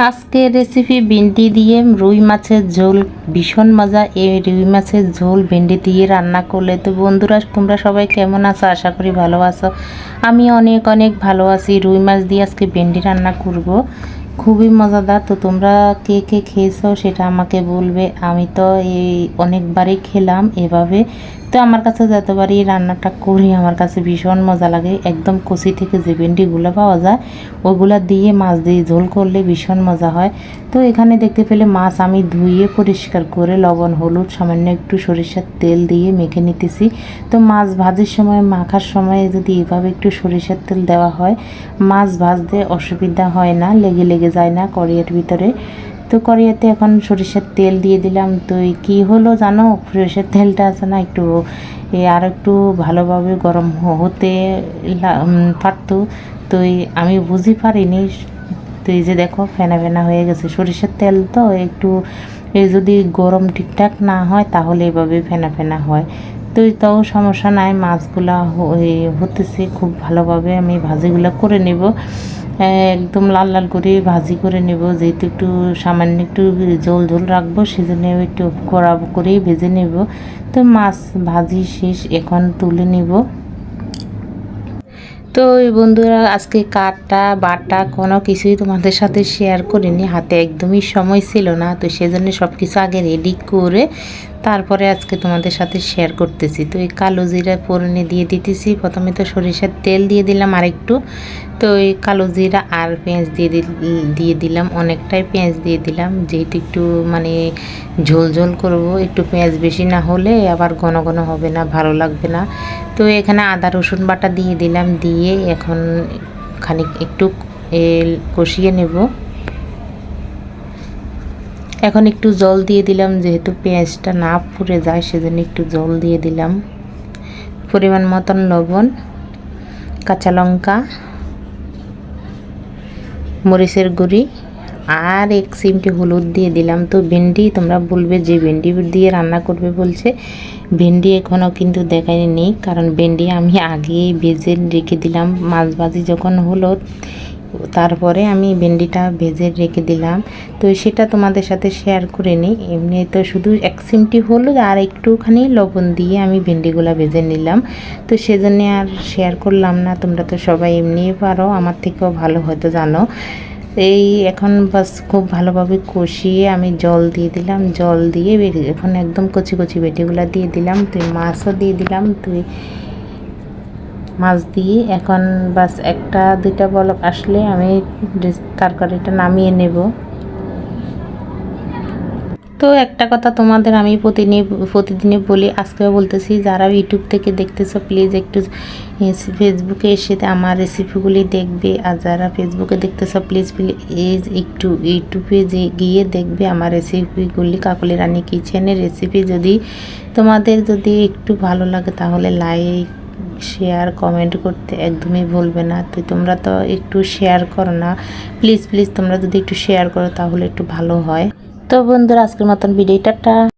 আজকে রেসিপি ভিন্ডি দিয়ে রুই মাছের ঝোল। ভীষণ মজা এই রুই মাছের ঝোল ভিন্ডি দিয়ে রান্না করলে। তো বন্ধুরা, তোমরা সবাই কেমন আছো? আশা করি ভালো আছো। আমি অনেক অনেক ভালো আছি। রুই মাছ দিয়ে আজকে ভিন্ডি রান্না করব, খুবই মজাদার। তো তোমরা কে কে খেয়েছো সেটা আমাকে বলবে। আমি তো এই অনেকবারই খেলাম এভাবে। তো আমার কাছে যতবারই রান্নাটা করি আমার কাছে ভীষণ মজা লাগে। একদম কচি থেকে যে ভেন্ডিগুলো পাওয়া যায় ওগুলা দিয়ে মাছ দিয়ে ঝোল করলে ভীষণ মজা হয়। তো এখানে দেখতে পেলে মাছ আমি ধুয়ে পরিষ্কার করে লবণ হলুদ সামান্য একটু সরিষার তেল দিয়ে মেখে নিতেছি। তো মাছ ভাজির সময় মাখার সময় যদি এভাবে একটু সরিষার তেল দেওয়া হয় মাছ ভাজতে অসুবিধা হয় না, লেগে লেগে যায় না কড়াইয়ের ভিতরে। তো কড়াইতে এখন সরিষার তেল দিয়ে দিলাম। তো কি হলো জানো, সরিষার তেলটা আছে না একটু আর একটু ভালোভাবে গরম হতে পারতো। তো আমি বুঝি পারিনি। তো এই যে দেখো ফেনা ফেনা হয়ে গেছে। সরিষার তেল তো একটু যদি গরম ঠিকঠাক না হয় তাহলে এভাবে ফেনা ফেনা হয়। তো তাও সমস্যা নাই, মাছগুলা হতেছে খুব ভালোভাবে। আমি ভাজিগুলো করে নেব, একদম লাল লাল করে ভাজি করে নেব। যেহেতু একটু সামান্য একটু ঝোল ঝোল রাখবো সেজন্য একটু কড়া করেই ভেজে নেব। তো মাছ ভাজি শেষ, এখন তুলে নেব। তো বন্ধুরা, আজকে কাটা বাটা কোনো কিছুই তোমাদের সাথে শেয়ার করিনি, হাতে একদমই সময় ছিল না। তো সেজন্য সব কিছু আগে রেডি করে তারপরে আজকে তোমাদের সাথে শেয়ার করতেছি। তো এই কালো জিরা ফোড়নে দিয়ে দিতেছি। প্রথমে তো সরিষার তেল দিয়ে দিলাম আর একটু। তো এই কালো জিরা আর পেঁয়াজ দিয়ে দিলাম, অনেকটাই পেঁয়াজ দিয়ে দিলাম, যেহেতু একটু মানে ঝোল ঝোল করবো। একটু পেঁয়াজ বেশি না হলে আবার ঘন ঘন হবে না, ভালো লাগবে না। তো এখানে আদা রসুন বাটা দিয়ে দিলাম, দিয়ে এখন খানিক একটু কষিয়ে নেব। এখন একটু জল দিয়ে দিলাম, যেহেতু পেঁয়াজটা না পুড়ে যায় সেজন্য একটু জল দিয়ে দিলাম। পরিমাণ মতন লবণ, কাঁচা লঙ্কা, মরিচের গুঁড়ি আর 1 চিমটি হলুদ দিয়ে দিলাম। তো ভেন্ডি তোমরা বলবে যে ভেন্ডি দিয়ে রান্না করবে বলছে, ভেন্ডি এখনও কিন্তু দেখাই নেই, কারণ ভেন্ডি আমি আগেই ভেজে রেখে দিলাম। মাছ ভাজি যখন হলো তারপরে আমি ভেন্ডিটা ভেজে রেখে দিলাম। তো সেটা তোমাদের সাথে শেয়ার করে নিই। এমনি তো শুধু 1 চিমটি হলুদ আর একটুখানি লবণ দিয়ে আমি ভেন্ডিগুলো ভেজে নিলাম। তো সেজন্য আর শেয়ার করলাম না। তোমরা তো সবাই এমনিই পারো, আমার থেকেও ভালো হয়তো জানো। এই এখন বাস খুব ভালোভাবে কষিয়ে আমি জল দিয়ে দিলাম। জল দিয়ে এখন একদম কচি কচি ভেন্ডিগুলো দিয়ে দিলাম। তুই মাছও দিয়ে দিলাম। মাছ দিয়ে এখন বাস 1-2টা বলক আসলে আমি তরকারিটা নামিয়ে নেব। তো একটা কথা তোমাদের আমি প্রতিদিনই বলি, আজকেও বলতেছি, যারা ইউটিউব থেকে দেখতেছো প্লিজ একটু ফেসবুকে এসে আমার রেসিপিগুলি দেখবে। আর যারা ফেসবুকে দেখতেছো প্লিজ একটু ইউটিউবে গিয়ে দেখবে আমার রেসিপিগুলি। কাকলি রানী কিচেনের রেসিপি তোমাদের যদি একটু ভালো লাগে তাহলে লাইক শেয়ার কমেন্ট করতে একদমই ভুলবে না। তো তোমরা তো একটু শেয়ার করো না, প্লিজ প্লিজ তোমরা যদি একটু শেয়ার করো তাহলে একটু ভালো হয়। তো বন্ধুরা, আজকের মতন ভিডিওটা